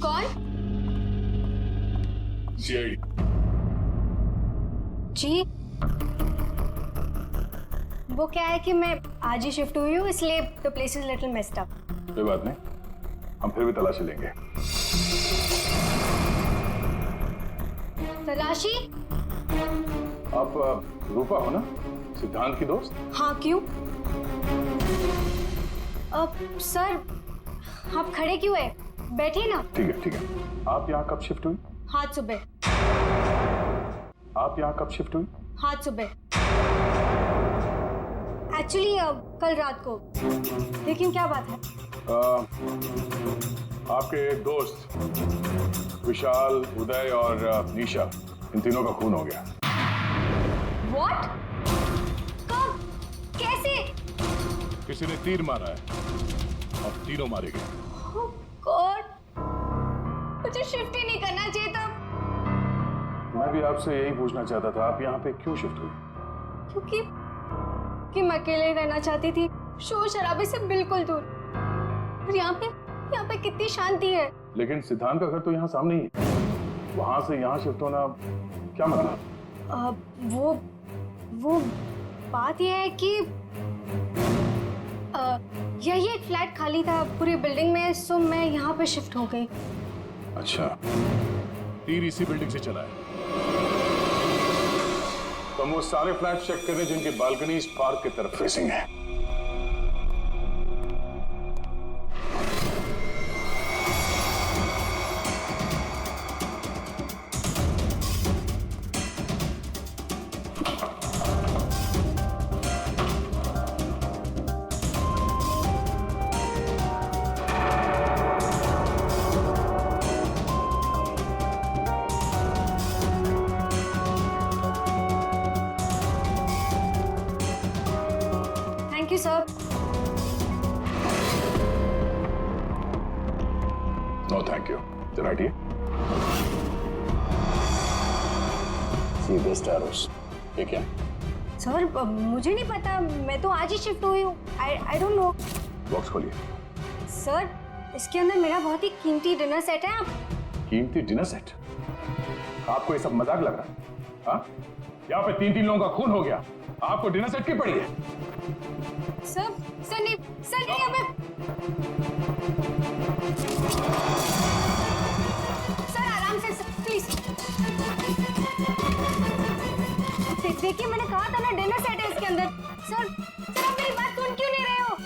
कौन? सीआईडी। जी, वो क्या है कि मैं आज ही शिफ्ट हुई हूँ, इसलिए the place is little messed up. कोई बात नहीं, हम फिर भी तलाशी लेंगे। तलाशी? आप रूपा हो ना, सिद्धांत की दोस्त? हाँ, क्यों? सर, आप खड़े क्यों है? बैठिए ना। ठीक है ठीक है। आप यहाँ कब शिफ्ट हुई? आज सुबह। आप यहाँ कब शिफ्ट हुई? आज सुबह। एक्चुअली कल रात को। लेकिन क्या बात है? आपके दोस्त विशाल, उदय और निशा, इन तीनों का खून हो गया। What? कब? कैसे? किसी ने तीर मारा है और तीनों मारे गए। Oh God! मुझे शिफ्ट ही नहीं करना चाहिए था। मैं भी आपसे यही पूछना चाहता था, आप यहाँ पे क्यों शिफ्ट हुई? क्योंकि मैं अकेले रहना चाहती थी, शोर शराबे से बिल्कुल दूर। और यहाँ पे कितनी शांति है। लेकिन सिद्धांत का घर तो यहाँ सामने ही है, वहां से यहाँ शिफ्ट होना क्या मतलब? वो बात यह है कि यही एक फ्लैट खाली था पूरी बिल्डिंग में, सो मैं यहाँ पे शिफ्ट हो गई। अच्छा, तीर इसी बिल्डिंग से चला है। तो हम वो सारे फ्लैट चेक कर रहे जिनकी बालकनी इस पार्क की तरफ फेसिंग है। Thank you sir. No thank you. जरा हटिए। सीधे स्टारोस। ये क्या? सर, मुझे नहीं पता, मैं तो आज ही शिफ्ट हुई हूँ। I don't know. बॉक्स खोलिए। सर, इसके अंदर मेरा बहुत ही कीमती डिनर सेट है। आप कीमती डिनर सेट? आपको ये सब मजाक लग रहा है? हाँ? यहाँ पे तीन लोगों का खून हो गया, आपको डिनर सेट की पड़ी है? सर नहीं हमें। सर आराम से, प्लीज। देखिए, मैंने कहा था ना डिनर सेट है इसके अंदर। सर आप मेरी बात सुन क्यों नहीं रहे हो?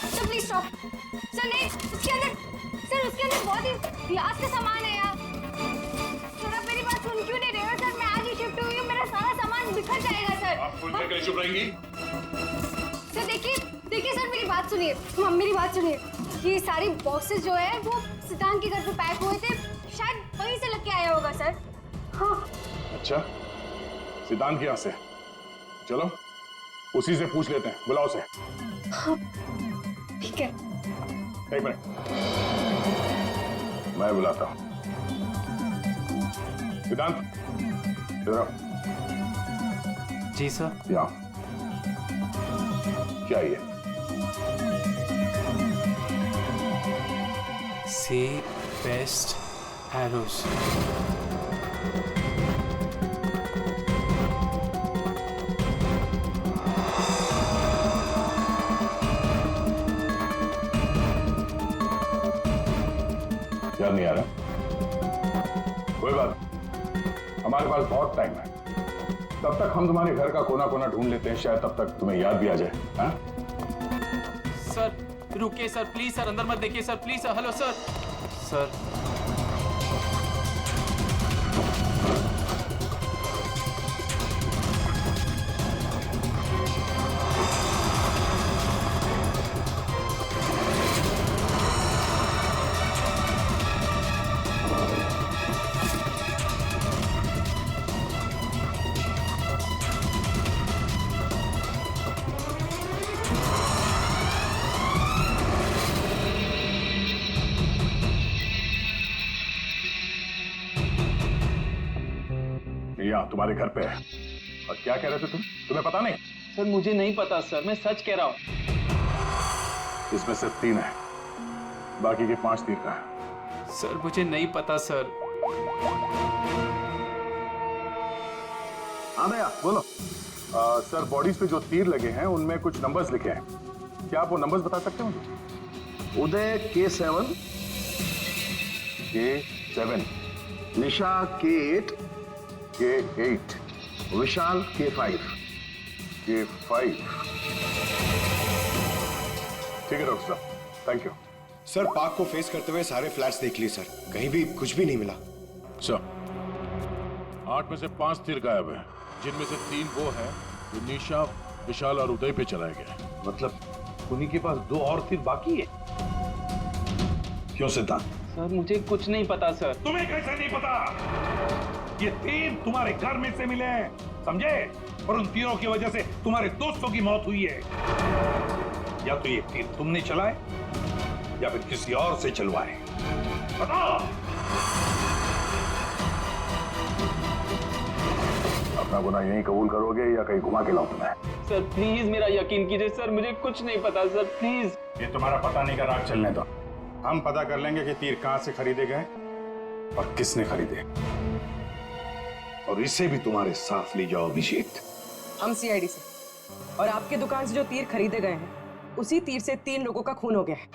Sir please stop. सर नहीं, उसके अंदर बहुत ही ग्लास का सामान है यार। सर आप मेरी बात सुन क्यों नहीं रहे हो? सर मैं आज ही शिफ्ट हुई हूँ, मेरा सारा सामान बिखर जाएगा सर। आप फुल करके चुप रहेंगी? सर देखिए सर, मेरी बात सुनिए। मेरी बात सुनिए। ये सारे बॉक्सेस जो है वो सिद्धांत के घर पे पैक हुए थे, शायद वहीं से लग के आया होगा सर। हाँ। अच्छा, सिद्धांत के यहाँ से? चलो उसी से पूछ लेते हैं, बुलाओ उसे। हाँ, ठीक है। एक मिनट, मैं बुलाता हूँ। सिद्धांत, इधर आओ। जी सर। यहाँ। क्या ये? से बेस्ट एरोस। याद नहीं आ रहा? कोई बात, हमारे पास बहुत टाइम है। तब तक हम तुम्हारे घर का कोना कोना ढूंढ लेते हैं, शायद तब तक तुम्हें याद भी आ जाए। हाँ? सर रुकिए सर, प्लीज सर, अंदर मत देखिए sir, please sir. Hello sir. Sir यहाँ तुम्हारे घर पे है। और क्या कह रहे थे तुम? तुम्हें पता नहीं? सर मुझे नहीं पता सर, मैं सच कह रहा हूँ। इसमें सिर्फ 3 है, बाकी के 5 तीर का है। सर मुझे नहीं पता सर। हाँ भैया बोलो। सर बॉडीज पे जो तीर लगे हैं उनमें कुछ नंबर्स लिखे हैं, क्या आप वो नंबर्स बता सकते हो मुझे? उदय K7, K7, निशा K8, K8, विशाल K5। K5। ठीक है डॉक्टर साहब, थैंक यू। सर पार्क को फेस करते हुए सारे फ्लैट्स देख लिए सर, कहीं भी कुछ भी नहीं मिला। सर 8 में से 5 तीर गायब है, जिनमें से 3 वो है जो निशा, विशाल और उदय पे चलाए गए। मतलब उन्हीं के पास 2 और तीर बाकी है। क्यों सिद्धांत? सर मुझे कुछ नहीं पता सर। तुम्हें कैसे नहीं पता? ये तीर तुम्हारे घर में से मिले हैं, समझे? और उन तीरों की वजह से तुम्हारे दोस्तों की मौत हुई है। या तो ये तीर तुमने चलाए या फिर किसी और से चलवाए, बताओ। अपना गुनाह यहीं कबूल करोगे या कहीं घुमा के लाऊं तुम्हें? सर प्लीज मेरा यकीन कीजिए सर, मुझे कुछ नहीं पता सर, प्लीज। ये तुम्हारा पता नहीं का राग चलने दो, हम पता कर लेंगे कि तीर कहां से खरीदे गए और किसने खरीदे। और इसे भी तुम्हारे साथ ले जाओ अभिषेक। हम सीआईडी से, और आपके दुकान से जो तीर खरीदे गए हैं उसी तीर से 3 लोगों का खून हो गया है।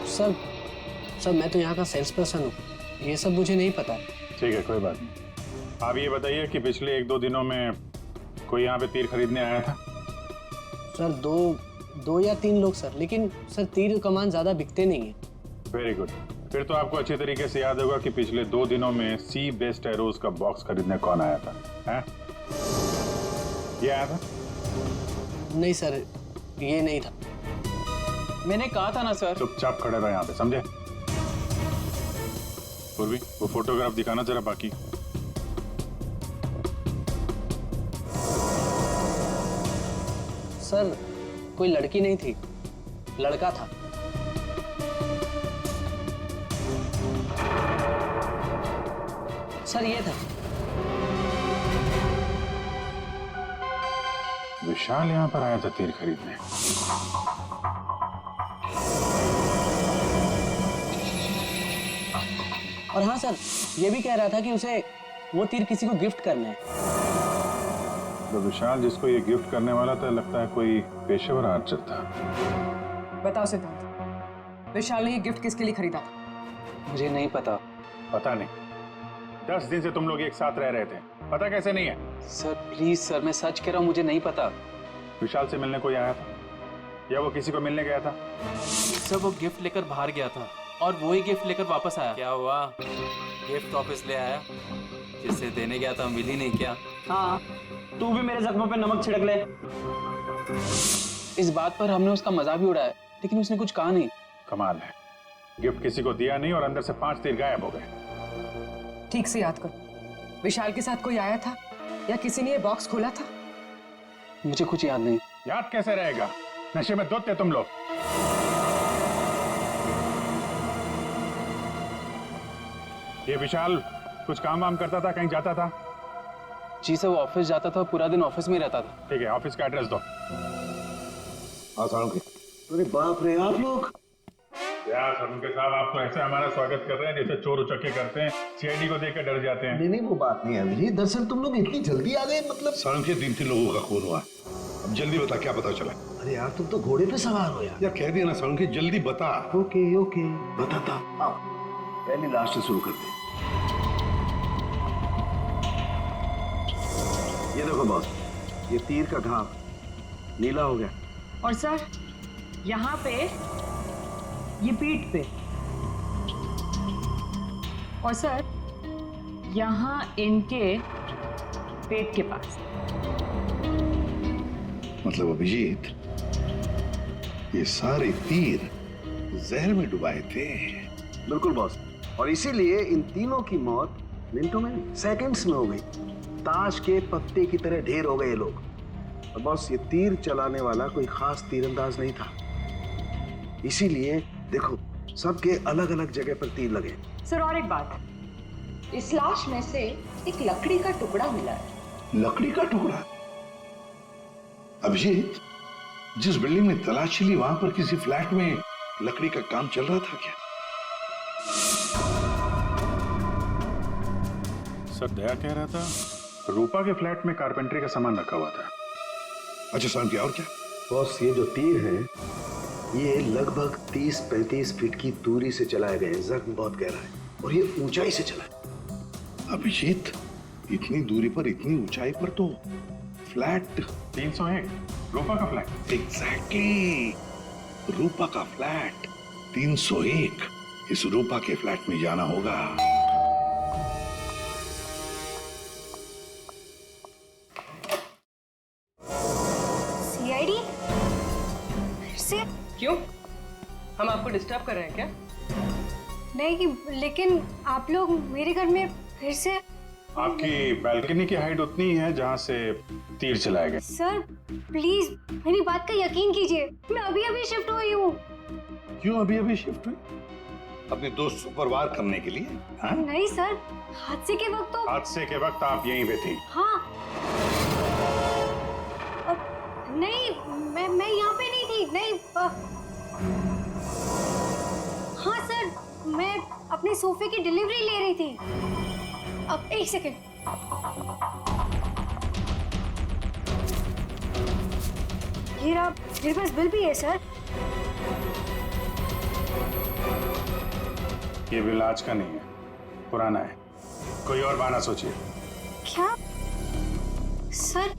सर मैं तो यहाँ का सेल्स पर्सन हूँ, ये सब मुझे नहीं पता। ठीक है कोई बात नहीं। आप ये बताइए कि पिछले 1-2 दिनों में कोई यहाँ पे तीर खरीदने आया था? सर दो या 3 लोग सर, लेकिन सर तीर कमान ज्यादा बिकते नहीं है। वेरी गुड, फिर तो आपको अच्छे तरीके से याद होगा कि पिछले 2 दिनों में सी बेस्ट एरोज का बॉक्स खरीदने कौन आया था? हैं? ये आया था? नहीं सर, ये नहीं था। मैंने कहा था ना सर। चुपचाप खड़े रहो यहाँ पे, समझे? पूर्वी वो फोटोग्राफ दिखाना जरा। बाकी सर कोई लड़की नहीं थी, लड़का था। सर ये था। विशाल यहाँ पर आया था तीर खरीदने। और हाँ सर, ये भी कह रहा था कि उसे वो तीर किसी को गिफ्ट करना है। तो विशाल जिसको ये गिफ्ट करने वाला था, लगता है कोई पेशेवर आर्चर था। बताओ सिद्धांत, विशाल ने ये गिफ्ट किसके लिए खरीदा था? मुझे नहीं पता। पता नहीं? 10 दिन से तुम लोग एक साथ रह रहे थे, पता कैसे नहीं है? सर प्लीज सर, मैं सच कह रहा हूँ, मुझे नहीं पता। विशाल से मिलने कोई आया था या वो किसी को मिलने गया था? सर वो गिफ्ट लेकर बाहर गया था और वो ही गिफ्ट लेकर वापस आया। क्या हुआ? गिफ्ट वापस ले आया? जिससे देने गया था मिल ही नहीं क्या? हाँ, तू भी मेरे जख्मों पे नमक छिड़क ले। इस बात पर हमने उसका मजाक भी उड़ाया, लेकिन उसने कुछ कहा नहीं। कमाल है, गिफ्ट किसी को दिया नहीं और अंदर से 5 तीर गायब हो गए। ठीक से याद करो, विशाल के साथ कोई आया था या किसी ने ये बॉक्स खोला था? मुझे कुछ याद नहीं। याद कैसे रहेगा, नशे में धुत थे तुम लोग। ये विशाल कुछ काम वाम करता था, कहीं जाता था? जी सर, वो ऑफिस जाता था, पूरा दिन ऑफिस में रहता था। ठीक है, ऑफिस का एड्रेस दो। आसान के। अरे बाप रे, आप लोग यार सरुणके साहब, आप तो ऐसे हमारा स्वागत कर रहे हैं जैसे चोर उचक्के करते हैं, सीआईडी को देखकर डर जाते हैं। नहीं वो बात नहीं है अभिजीत, दरअसल तुम लोग इतनी जल्दी आ गए, मतलब सड़क के 3 लोगों का खून हुआ। अब जल्दी बता, क्या पता चला? अरे यार तुम तो घोड़े पे सवार हो यार। यार कह दिया ना सड़क के, जल्दी बता। ओके ओके बताता। आओ पहले लास्ट से शुरू करते हैं। ये देखो बॉस, ये तीर का घाव नीला हो गया। और सर यहाँ पे ये पीठ पे, और सर यहाँ इनके पेट के पास। मतलब अभिजीत, ये सारे तीर जहर में डुबाए थे। बिल्कुल बॉस, और इसीलिए इन तीनों की मौत मिनटों में नहीं, सेकंड्स में हो गई। ताश के पत्ते की तरह ढेर हो गए ये लोग। और बॉस, ये तीर चलाने वाला कोई खास तीरंदाज नहीं था, इसीलिए देखो सबके अलग अलग जगह पर तीर लगे। सर और एक बात, इस लाश में से एक लकड़ी का टुकड़ा मिला है। लकड़ी का टुकड़ा? अभिजीत, जिस बिल्डिंग में तलाशी ली वहां पर किसी फ्लैट में लकड़ी का काम चल रहा था क्या? सर दया कह रहा था रूपा के फ्लैट में कारपेंटरी का सामान रखा हुआ था। अच्छा साहब, क्या और क्या? बॉस, ये जो तीर है ये लगभग 30-35 फीट की दूरी से चलाए गए। जख्म बहुत गहरा है और ये ऊंचाई से चला है। अभिजीत, इतनी दूरी पर, इतनी ऊंचाई पर तो फ्लैट 301 रूपा का फ्लैट। एग्जैक्टली, रूपा का फ्लैट 301। इस रूपा के फ्लैट में जाना होगा। सीआईडी फिर से? क्यों, हम आपको डिस्टर्ब कर रहे हैं क्या? नहीं, लेकिन आप लोग मेरे घर में फिर से? आपकी बैल्कनी की हाइट उतनी ही है जहां से तीर चलाए गए। सर प्लीज मेरी बात का यकीन कीजिए, मैं अभी अभी शिफ्ट हुई हूँ। क्यों अभी अभी शिफ्ट हुई? अपने दोस्त पर वार करने के लिए? हाँ? नहीं सर, हादसे के वक्त तो। हादसे के वक्त आप यहीं पे थी? हाँ। नहीं, मैं यहाँ पे नहीं थी। नहीं हाँ सर, मैं अपने सोफे की डिलीवरी ले रही थी। अब एक सेकेंड। ये रहा, मेरे पास बिल भी है सर। ये बिल आज का नहीं है, पुराना है। कोई और बहाना सोचिए। क्या सर?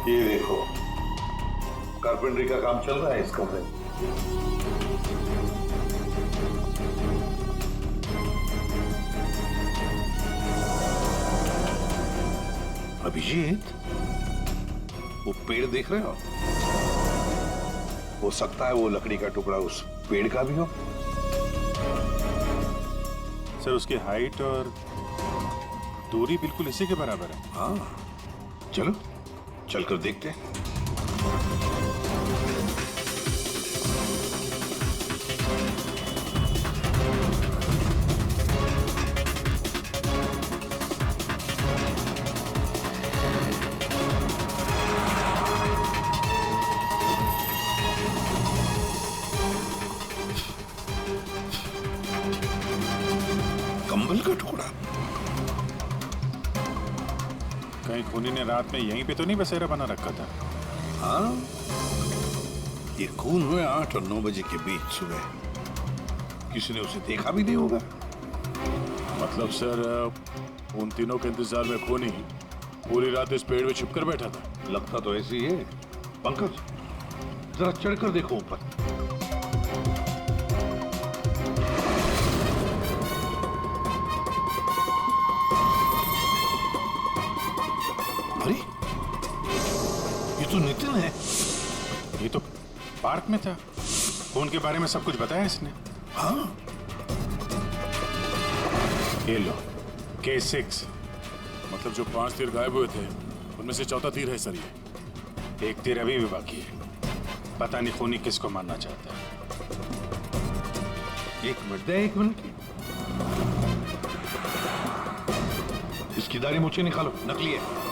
ये देखो, कारपेंटरी का काम चल रहा है इस कमरे में। अभिजीत, वो पेड़ देख रहे हो सकता है वो लकड़ी का टुकड़ा उस पेड़ का भी हो। सर उसकी हाइट और दूरी बिल्कुल इसी के बराबर है। हाँ, चलो चलकर देखते हैं। कंबल का टुकड़ा। कहीं खूनी ने रात में यहीं पे तो नहीं बसेरा बना रखा था? हाँ, ये खून हुए 8 और 9 बजे के बीच सुबह। किसी ने उसे देखा भी नहीं होगा। मतलब सर, उन तीनों के इंतजार में खूनी पूरी रात इस पेड़ में छिपकर बैठा था। लगता तो ऐसे ही है। पंकज, जरा चढ़कर देखो ऊपर। अरे, ये तो नितिन है। ये तो पार्क में था। खून के बारे में सब कुछ बताया इसने। हाँ, ये लो K6। मतलब जो 5 तीर गायब हुए थे उनमें से चौथा तीर है सर। ये एक तीर अभी भी बाकी है। पता नहीं खूनी किसको मारना चाहता है। एक मिनट। इसकी दाढ़ी मुझे निकालो, नकली है।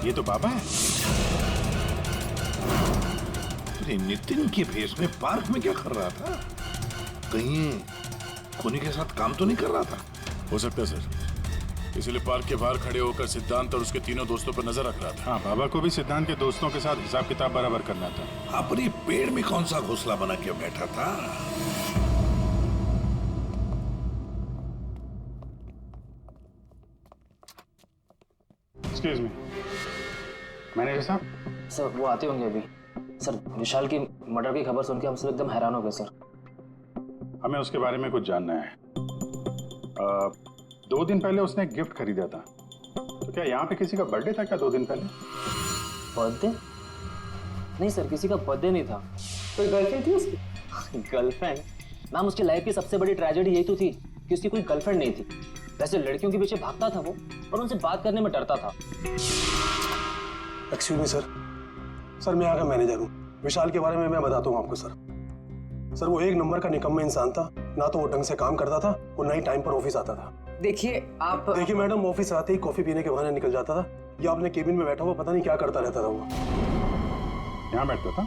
ये तो बाबा है। अरे नितिन के भेष में पार्क में क्या कर रहा था? कहीं खूनी के साथ काम तो नहीं कर रहा था? हो सकता है सर, इसलिए पार्क के बाहर खड़े होकर सिद्धांत और उसके तीनों दोस्तों पर नजर रख रहा था। हाँ, बाबा को भी सिद्धांत के दोस्तों के साथ हिसाब किताब बराबर करना था। हाँ, पर ये पेड़ में कौन सा घोंसला बना के बैठा था? एक्सक्यूज मी, मैनेजर साहब। सर वो आते होंगे अभी। सर विशाल की मर्डर की खबर सुन के हम सब एकदम हैरान हो गए सर। हमें उसके बारे में कुछ जानना है। 2 दिन पहले उसने एक गिफ्ट खरीदा था, तो क्या यहाँ पे किसी का बर्थडे था क्या 2 दिन पहले? बर्थडे? नहीं सर, किसी का बर्थडे नहीं था। कोई गर्लफ्रेंड थी उसकी? गर्लफ्रेंड? मैम उसकी लाइफ की सबसे बड़ी ट्रेजेडी यही तो थी कि उसकी कोई गर्लफ्रेंड नहीं थी। वैसे लड़कियों के पीछे भागता था वो और उनसे बात करने में डरता था। Excuse me sir. सर मैं यहाँ का मैनेजर हूँ। विशाल के बारे में मैं बताता हूँ आपको सर। सर वो एक नंबर का निकम्मा इंसान था, ना तो वो ढंग से काम करता था और ना ही टाइम पर ऑफिस आता था। देखिए आप देखिए मैडम, ऑफिस आते ही कॉफी पीने के बहाने निकल जाता था या अपने केबिन में बैठा हुआ पता नहीं क्या करता रहता था वो। यहाँ बैठता था?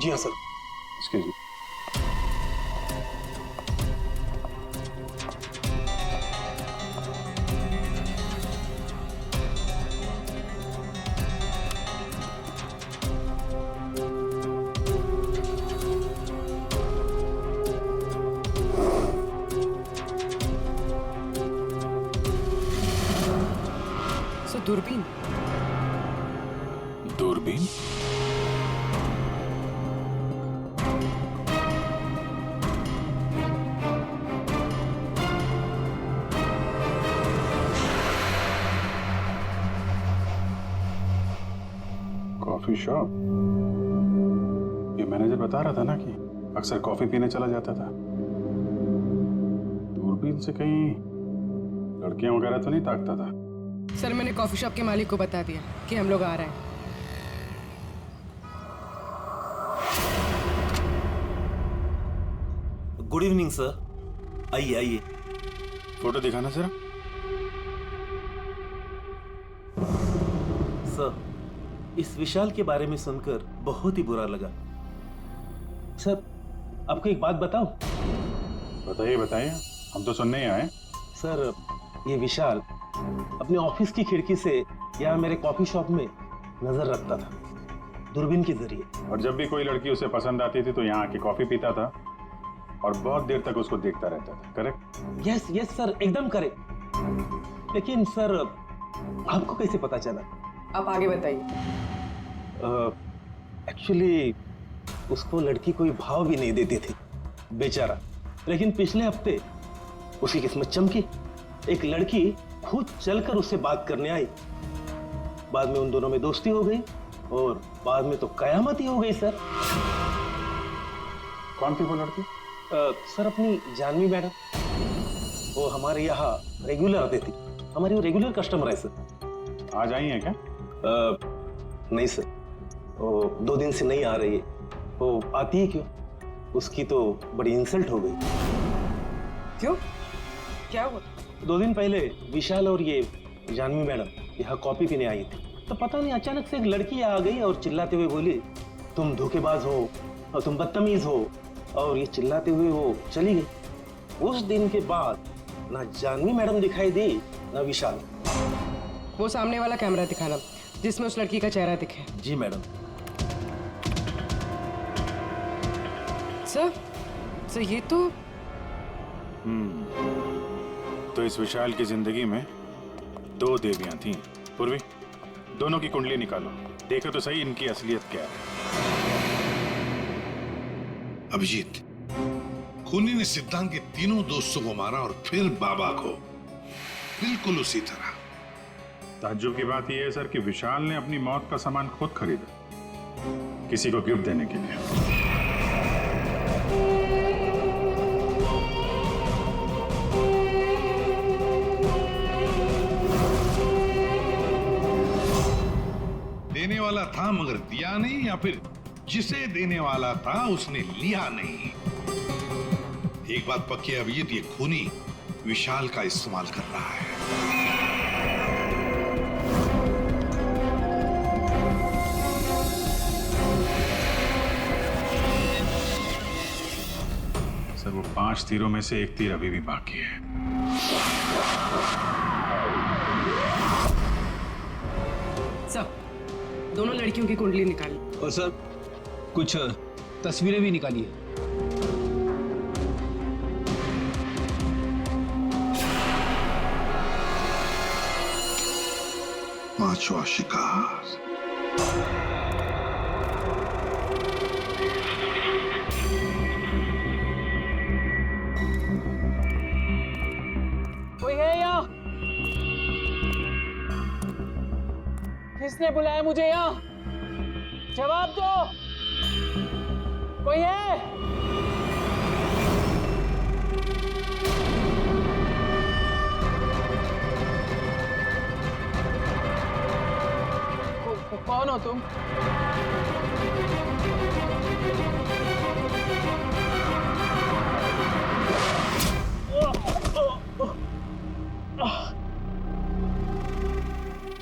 जी हाँ सर। Excuse me. दूरबीन। दूरबीन? Coffee shop? ये मैनेजर बता रहा था ना कि अक्सर कॉफी पीने चला जाता था। दूरबीन से कहीं लड़कियां वगैरह तो नहीं ताकता था? सर मैंने कॉफी शॉप के मालिक को बता दिया कि हम लोग आ रहे हैं। गुड इवनिंग सर, आइए आइए। फोटो दिखाना जरा। सर इस विशाल के बारे में सुनकर बहुत ही बुरा लगा। सर आपको एक बात बताऊं? बताइए बताइए, हम तो सुनने ही आए। सर ये विशाल अपने ऑफिस की खिड़की से यहाँ मेरे कॉफी शॉप में नजर रखता था, दूरबीन के जरिए। और जब भी कोई लड़की उसे पसंद आती थी तो यहाँ आके कॉफी पीता था और बहुत देर तक उसको देखता रहता था। करेक्ट? यस यस सर, एकदम करेक्ट। लेकिन सर आपको कैसे पता चला? आप आगे बताइए। एक्चुअली उसको लड़की कोई भाव भी नहीं देती थी बेचारा। लेकिन पिछले हफ्ते उसकी किस्मत चमकी, एक लड़की खुद चलकर उससे बात करने आई। बाद में उन दोनों में दोस्ती हो गई और बाद में तो कयामत ही हो गई सर। कौन थी वो लड़की? सर अपनी जानवी मैडम, वो हमारे यहाँ रेगुलर आती थी, हमारी वो रेगुलर कस्टमर है सर। आज आई है क्या? नहीं सर, वो 2 दिन से नहीं आ रही है। वो आती है क्यों? उसकी तो बड़ी इंसल्ट हो गई। क्यों, क्या हुआ? 2 दिन पहले विशाल और ये जानवी मैडम यहाँ कॉफी पीने आई थी, तो पता नहीं अचानक से एक लड़की आ गई और चिल्लाते हुए बोली, तुम धोखेबाज हो और तुम बदतमीज हो, और ये चिल्लाते हुए वो चली गई। उस दिन के बाद ना जानवी मैडम दिखाई दी ना विशाल। वो सामने वाला कैमरा दिखाना जिसमें उस लड़की का चेहरा दिखे। जी मैडम। सर ये तो तो इस विशाल की जिंदगी में 2 देवियां थीं। पूर्वी, दोनों की कुंडली निकालो, देखो तो सही इनकी असलियत क्या है। अभिजीत, खूनी ने सिद्धांत के तीनों दोस्तों को मारा और फिर बाबा को, बिल्कुल उसी तरह। ताज्जुब की बात यह है सर कि विशाल ने अपनी मौत का सामान खुद खरीदा, किसी को गिफ्ट देने के लिए। देने वाला था मगर दिया नहीं, या फिर जिसे देने वाला था उसने लिया नहीं। एक बात पक्की है अभिजीत, ये खूनी विशाल का इस्तेमाल कर रहा है। सर वो 5 तीरों में से 1 तीर अभी भी बाकी है। सर दोनों लड़कियों की कुंडली निकाली और सर कुछ तस्वीरें भी निकाली है। पांचवा शिकार। कोई है यहाँ? किसने बुलाया मुझे यहाँ? जवाब दो। कोई है? कौन हो तुम?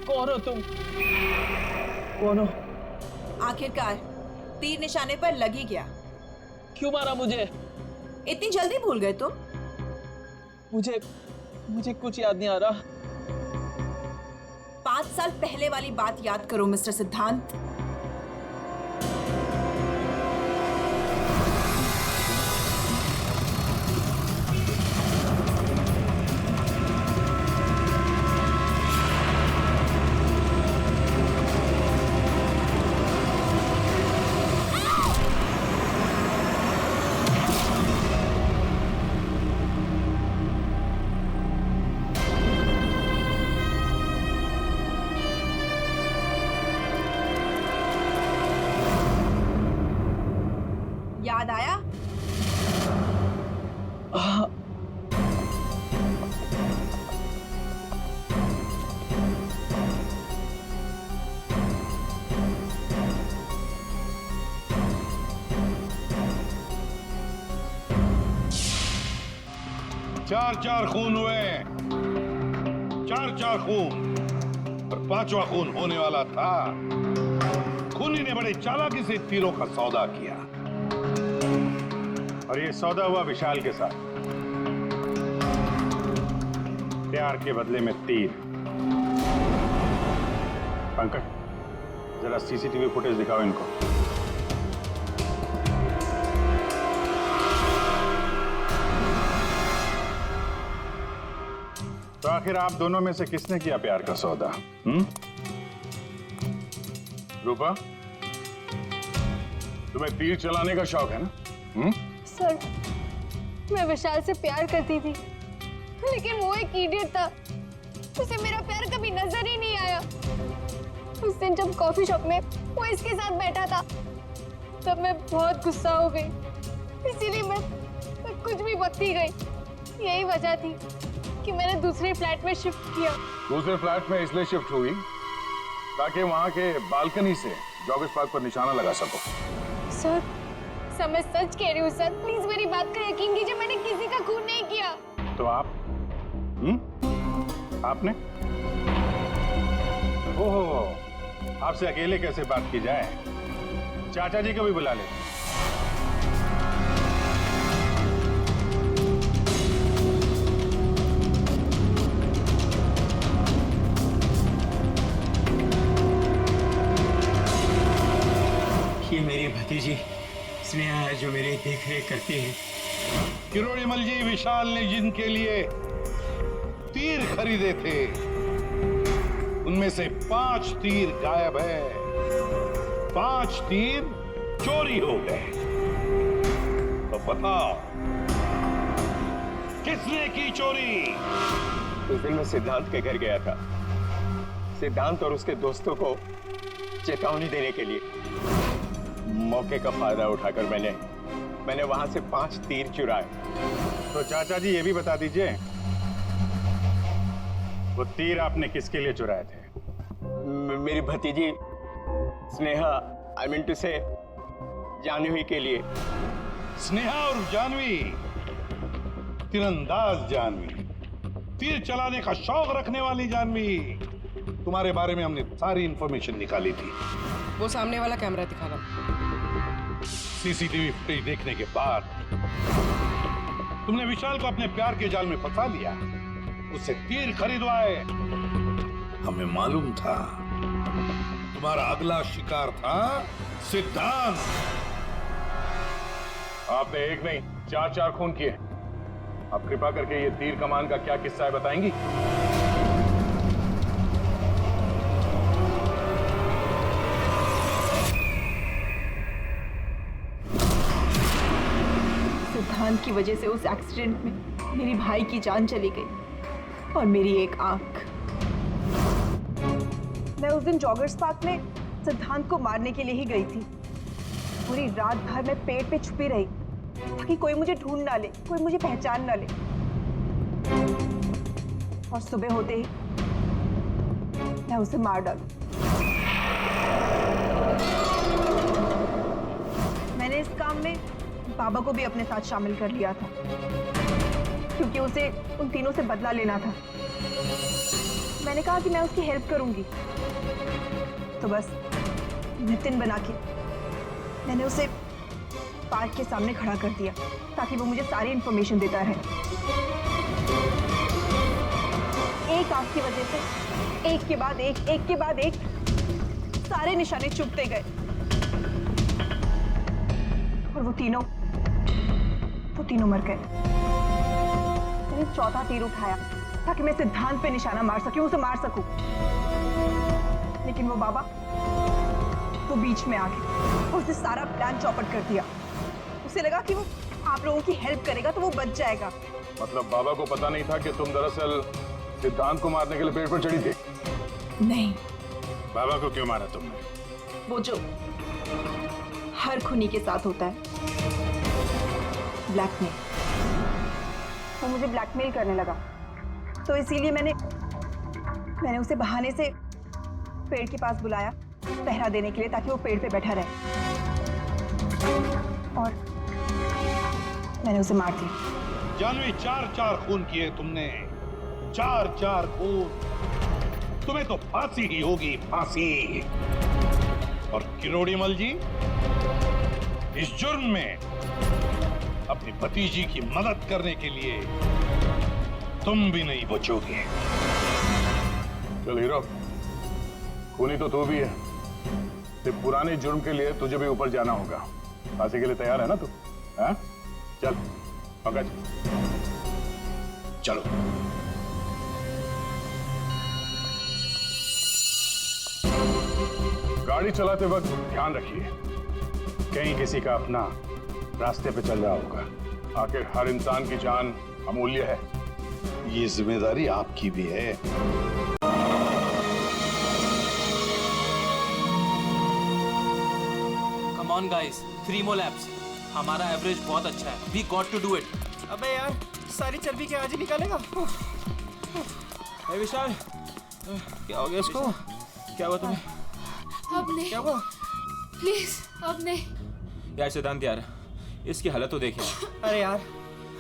कौन हो तुम? कौन हो? आखिरकार तीर निशाने पर लग ही गया। क्यों मारा मुझे? इतनी जल्दी भूल गए तुम? मुझे कुछ याद नहीं आ रहा। 5 साल पहले वाली बात याद करो मिस्टर सिद्धांत। याद आया? चार खून हुए, चार खून, और 5वां खून होने वाला था। खूनी ने बड़े चालाकी से तीरों का सौदा किया, और ये सौदा हुआ विशाल के साथ। प्यार के बदले में तीर। पंकज, जरा सीसीटीवी फुटेज दिखाओ इनको। तो आखिर आप दोनों में से किसने किया प्यार का सौदा? रूपा, तुम्हें तीर चलाने का शौक है ना? सर, मैं विशाल से प्यार करती थी, लेकिन वो एक इडियट था। उसे मेरा प्यार कभी नजर ही नहीं आया। उस दिन जब कॉफी शॉप में वो इसके साथ बैठा था, तब मैं बहुत गुस्सा हो गई। इसीलिए मैं कुछ भी बकती गई। यही वजह थी कि मैंने दूसरे फ्लैट में शिफ्ट किया। दूसरे फ्लैट में इसलिए शिफ्ट हुई ताकि वहां के बालकनी से जॉगिस पार्क पर निशाना लगा सको। सर, मैं सच कह रही हूँ सर, प्लीज मेरी बात का यकीन कीजिए। मैंने किसी का खून नहीं किया। तो आप? आपने? ओहो, आपसे अकेले कैसे बात की जाए? चाचा जी को भी बुला ले। ये मेरी भतीजी स्नेहा है जो मेरी देखरेख करती है। किरोड़ीमल जी, विशाल ने जिनके लिए तीर खरीदे थे उनमें से 5 तीर गायब है। 5 तीर चोरी हो गए। तो बताओ किसने की चोरी? उस दिन मैं सिद्धांत के घर गया था, सिद्धांत और उसके दोस्तों को चेतावनी देने के लिए। मौके का फायदा उठाकर मैंने वहां से 5 तीर चुराए। तो चाचा जी ये भी बता दीजिए, वो तीर आपने किसके लिए चुराए थे? मेरी भतीजी स्नेहा, आई मीन टू से जानवी के लिए। स्नेहा और जानवी, तीरंदाज जानवी, तीर चलाने का शौक रखने वाली जानवी। तुम्हारे बारे में हमने सारी इंफॉर्मेशन निकाली थी। वो सामने वाला कैमरा दिखाना। सीसीटीवी फुटेज देखने के बाद तुमने विशाल को अपने प्यार के जाल में फंसा लिया, उससे तीर खरीदवाए। हमें मालूम था तुम्हारा अगला शिकार था सिद्धांत। आपने एक नहीं 4 खून किए। आप कृपा करके ये तीर कमान का क्या किस्सा है बताएंगी? सिद्धांत की वजह से उस एक्सीडेंट में मेरी भाई की जान चली गई और मेरी एक आंख। मैं उस दिन जॉगर्स पार्क में सिद्धांत को मारने के लिए ही गई थी। पूरी रात भर मैं पेड़ पे छुपी रही ताकि कोई मुझे ढूंढ ना ले, कोई मुझे पहचान ना ले। और सुबह होते ही मैं उसे मार डालूं। काम में बाबा को भी अपने साथ शामिल कर लिया था, क्योंकि उसे उन तीनों से बदला लेना था। मैंने कहा कि मैं उसकी हेल्प करूंगी, तो बस नितिन बना के मैंने उसे पार्क के सामने खड़ा कर दिया ताकि वो मुझे सारी इंफॉर्मेशन देता रहे। एक आग की वजह से एक के बाद एक सारे निशाने चुभते गए और वो तीनों मर गए। मैंने चौथा तीर उठाया ताकि मैं सिद्धांत पे निशाना मार सकूं, उसे मार सकूं, लेकिन वो बाबा वो बीच में आ गए और उसने सारा प्लान चौपट कर दिया। उसे लगा कि वो आप लोगों की हेल्प करेगा तो वो बच जाएगा। मतलब बाबा को पता नहीं था कि तुम दरअसल सिद्धांत को मारने के लिए पेड़ पर चढ़ी थी? नहीं। बाबा को क्यों मारा तुमने? वो जो हर खूनी के साथ होता है, ब्लैकमेल। वो मुझे ब्लैकमेल करने लगा, तो इसीलिए मैंने उसे बहाने से पेड़ के पास बुलाया पहरा देने के लिए, ताकि वो पेड़ पे बैठा रहे, और मैंने उसे मार दिया। जानवी, 4 खून किए तुमने, 4 खून। तुम्हें तो फांसी ही होगी, फांसी। और किरोड़ीमल जी, इस जुर्म में अपनी भतीजी की मदद करने के लिए तुम भी नहीं बचोगे। चल हीरो, खूनी तो तू भी है, सिर्फ पुराने जुर्म के लिए तुझे भी ऊपर जाना होगा। फांसी के लिए तैयार है ना तू? हाँ? चल पकड़। चलो। गाड़ी चलाते वक्त ध्यान रखिए, कहीं किसी का अपना रास्ते पे चल रहा होगा। आखिर हर इंसान की जान अमूल्य है। ये जिम्मेदारी आपकी भी है। Come on guys, 3 more laps। हमारा एवरेज बहुत अच्छा है। We got to do it। अबे यार, सारी चर्बी क्या आज ही निकालेगा? विशाल, क्या हो गया इसको? क्या हुआ तुम्हें? अब नहीं। क्या हुआ? प्लीज अब नहीं। यार सिद्धांत यार, इसकी हालत तो देखिए। अरे यार,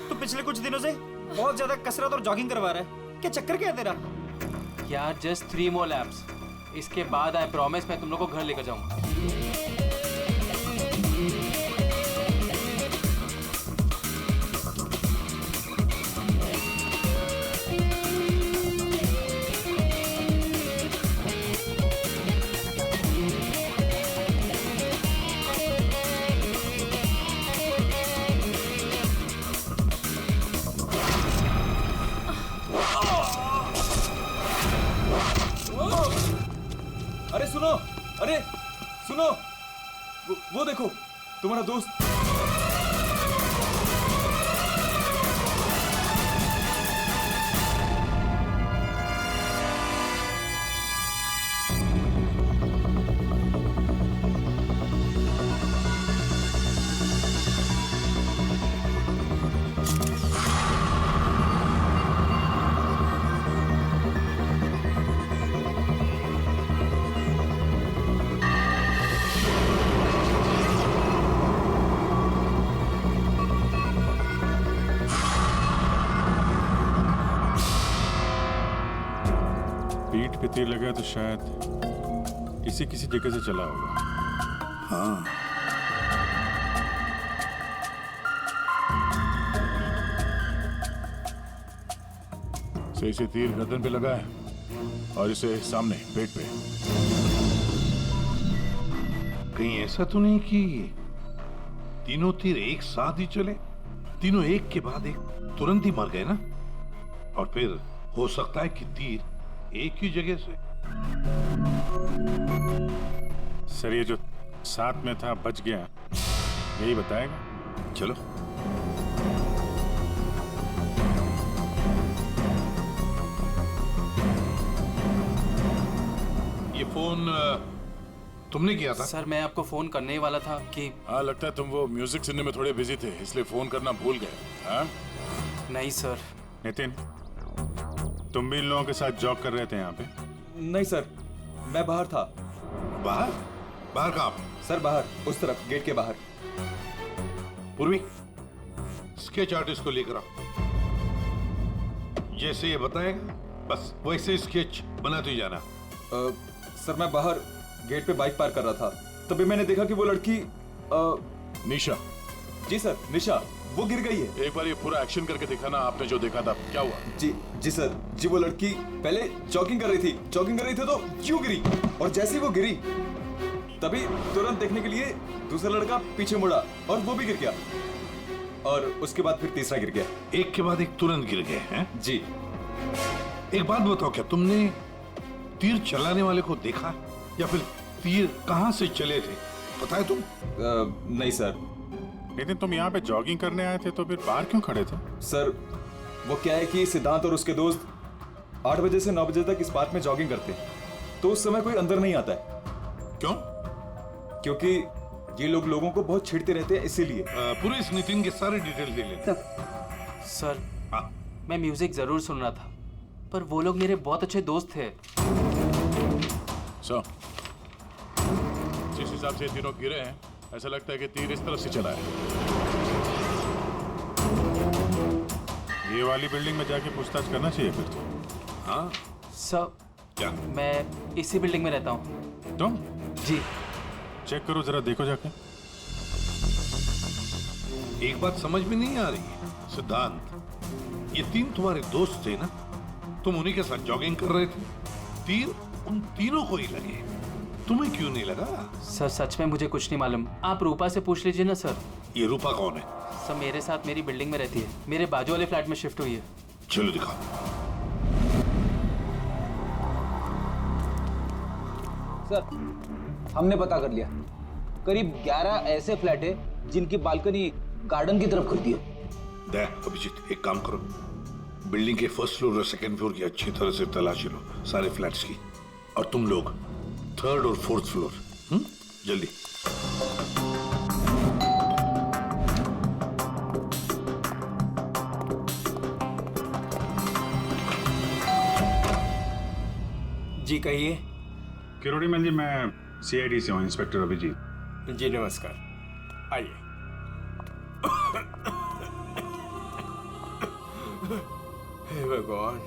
तू पिछले कुछ दिनों से बहुत ज्यादा कसरत और जॉगिंग करवा रहा है। क्या चक्कर क्या है तेरा? यार जस्ट 3 more laps। इसके बाद आई प्रॉमिस मैं तुम लोग को घर लेकर जाऊंगा। अरे सुनो, वो देखो तुम्हारा दोस्त। पीठ पे तीर लगा तो शायद किसी जगह से चला होगा। हाँ, सही से तीर गर्दन पे लगा है और इसे सामने पेट पे। कहीं ऐसा तो नहीं कि तीनों तीर एक साथ ही चले? तीनों एक के बाद एक तुरंत ही मर गए ना? और फिर हो सकता है कि तीर एक ही जगह से। सर ये जो साथ में था बच गया, यही बताएगा। चलो। ये फोन तुमने किया था? सर मैं आपको फोन करने ही वाला था कि हाँ, लगता है तुम वो म्यूजिक सुनने में थोड़े बिजी थे, इसलिए फोन करना भूल गए। हाँ? नहीं सर। नितिन, तुम भी इन लोगों के साथ जॉब कर रहे थे यहाँ पे? नहीं सर, मैं बाहर था। बाहर? बाहर कहाँ? सर बाहर, उस तरफ, गेट के बाहर। पूर्वी, स्केच आर्टिस्ट को लेकर आओ। जैसे ये बताएगा बस वैसे स्केच बनाते ही जाना। सर मैं बाहर गेट पे बाइक पार्क कर रहा था, तभी मैंने देखा कि वो लड़की निशा। जी सर, निशा वो गिर गई है। एक बार ये पूरा एक्शन करके दिखाना, आपने जो देखा था क्या हुआ? जी सर, जी वो लड़की पहले जॉगिंग कर रही थी तो यूं गिरी, और जैसे ही वो गिरी तभी तुरंत देखने के लिए दूसरा लड़का पीछे मुड़ा और वो भी गिर गया, और उसके बाद फिर तीसरा गिर गया। एक के बाद एक तुरंत गिर गए हैं? जी। एक बात बताओ, क्या तुमने तीर चलाने वाले को देखा या फिर तीर कहां से चले थे, पता है तुम? नहीं सर। लेकिन तुम यहाँ पे जॉगिंग करने आए थे तो फिर बाहर क्यों खड़े थे? सर वो क्या है कि सिद्धांत और उसके दोस्त 8 बजे से 9 बजे तक इस पार्क में जॉगिंग करते हैं, तो उस समय कोई अंदर नहीं आता है। क्यों? क्योंकि ये लोग लोगों को बहुत छेड़ते रहते हैं, इसीलिए। पूरे इस मीटिंग के सारे डिटेल दे लेते। सर मैं म्यूजिक जरूर सुन रहा था, पर वो लोग मेरे बहुत अच्छे दोस्त थे। सो जिस हिसाब से तीनों गिरे हैं, ऐसा लगता है कि तीर इस तरफ से चला है। ये वाली बिल्डिंग में जाके पूछताछ करना चाहिए फिर तो। हाँ सर क्या? मैं इसी बिल्डिंग में रहता हूँ। तुम? जी। चेक करो जरा, देखो जाके। एक बात समझ में नहीं आ रही है सिद्धांत, ये तीन तुम्हारे दोस्त थे ना, तुम उन्हीं के साथ जॉगिंग कर रहे थे, तीर उन तीनों को ही लगे, तुम्हें क्यों नहीं लगा? सर सच में मुझे कुछ नहीं मालूम, आप रूपा से पूछ लीजिए ना सर। ये रूपा कौन है? सर मेरे साथ मेरी बिल्डिंग में रहती है, मेरे बाजू वाले फ्लैट में शिफ्ट हुई है। चलो दिखाओ। सर हमने पता कर लिया, करीब 11 ऐसे फ्लैट है जिनकी बालकनी गार्डन की तरफ खुलती है। देख अभिजीत, एक काम करो, बिल्डिंग के फर्स्ट फ्लोर और सेकंड फ्लोर की अच्छी तरह से तलाशी लो, सारे फ्लैट्स की, और तुम लोग थर्ड और फोर्थ फ्लोर। जल्दी। जी कहिए। किरोड़ीमल जी, मैं सीआईडी से हूँ, इंस्पेक्टर अभिजीत। जी नमस्कार, आइए। हे भगवान,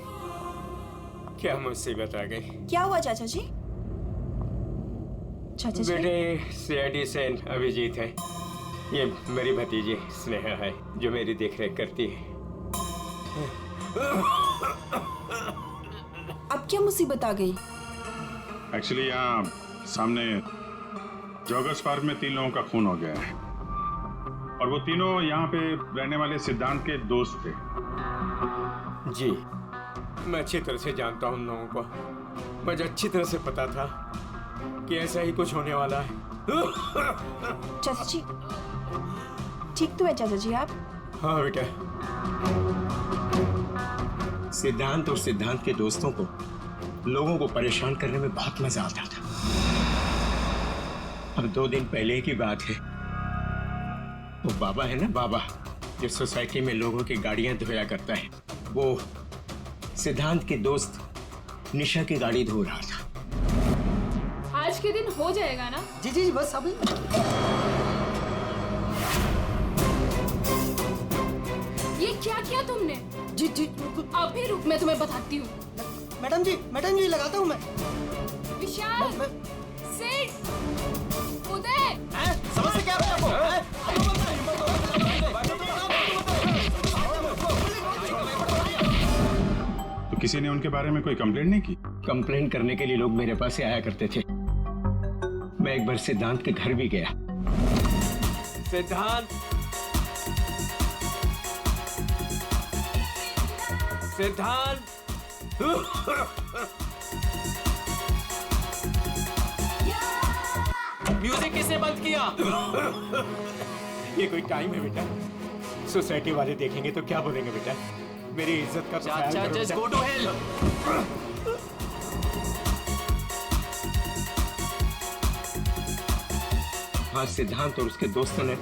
क्या मुसीबत आ गई। क्या हुआ चाचा जी? चाचा जी? बेटे सीआईडी से अभिजीत है, ये मेरी भतीजी स्नेहा है जो मेरी देखरेख करती है। अब क्या मुसीबत आ गई? एक्चुअली यहाँ सामने जॉगर्स पार्क में 3 लोगों का खून हो गया है, और वो तीनों यहाँ पे रहने वाले सिद्धांत के दोस्त थे। जी मैं अच्छी तरह से जानता हूँ उन लोगों को, मुझे अच्छी तरह से पता था कि ऐसा ही कुछ होने वाला है। चाचा जी ठीक तो है चाचा जी आप? हाँ बेटा। सिद्धांत और सिद्धांत के दोस्तों को लोगों को परेशान करने में बहुत मजा आता था। अब 2 दिन पहले की बात है, वो बाबा है ना, बाबा जो सोसाइटी में लोगों की गाड़ियां धोया करता है, वो सिद्धांत के दोस्त निशा की गाड़ी धो रहा था। आज के दिन हो जाएगा ना? जी जी जी बस अभी। ये क्या किया तुमने? जी जी अभी रुक, मैं तुम्हें बताती हूँ। मैडम जी लगाता हूँ मैं। विशाल, सिड, उदय, समझ से क्या तो किसी ने उनके बारे में कोई कंप्लेंट नहीं की? कंप्लेंट करने के लिए लोग मेरे पास से आया करते थे। मैं एक बार सिद्धांत के घर भी गया। सिद्धांत, सिद्धांत, म्यूजिक किसने बंद किया? ये कोई टाइम है बेटा? सोसाइटी वाले देखेंगे तो क्या बोलेंगे बेटा? मेरी इज्जत का तो ख्याल करो जस्ट गो टू हेल। आज सिद्धांत और उसके दोस्तों ने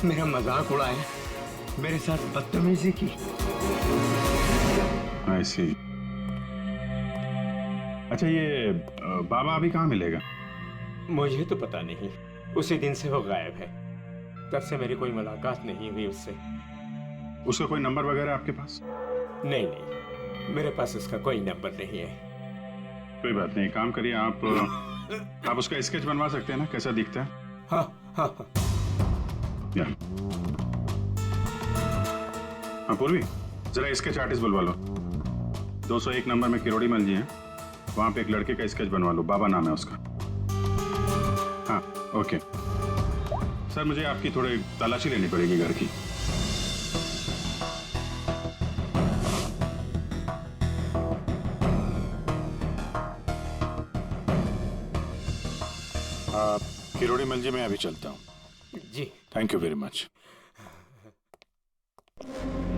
मेरा मजाक उड़ाया, मेरे साथ बदतमीजी की। I see. अच्छा, ये बाबा अभी कहाँ मिलेगा? मुझे तो पता नहीं, उसी दिन से वो गायब है। तब से मेरी कोई मुलाकात नहीं हुई उससे। उसका कोई नंबर वगैरह आपके पास? नहीं नहीं, मेरे पास उसका कोई नंबर नहीं है। कोई बात नहीं, काम करिए आप उसका स्केच बनवा सकते हैं ना, कैसा दिखता है? हाँ हाँ हाँ। हाँ पूर्वी, जरा स्केच आर्टिस्ट बुलवा लो। 201 नंबर में किरोड़ी मल जी हैं, वहां पे एक लड़के का स्केच बनवा लो, बाबा नाम है उसका। हाँ ओके सर, मुझे आपकी थोड़ी तलाशी लेनी पड़ेगी घर की। किरोड़ी मल जी मैं अभी चलता हूँ। जी थैंक यू वेरी मच।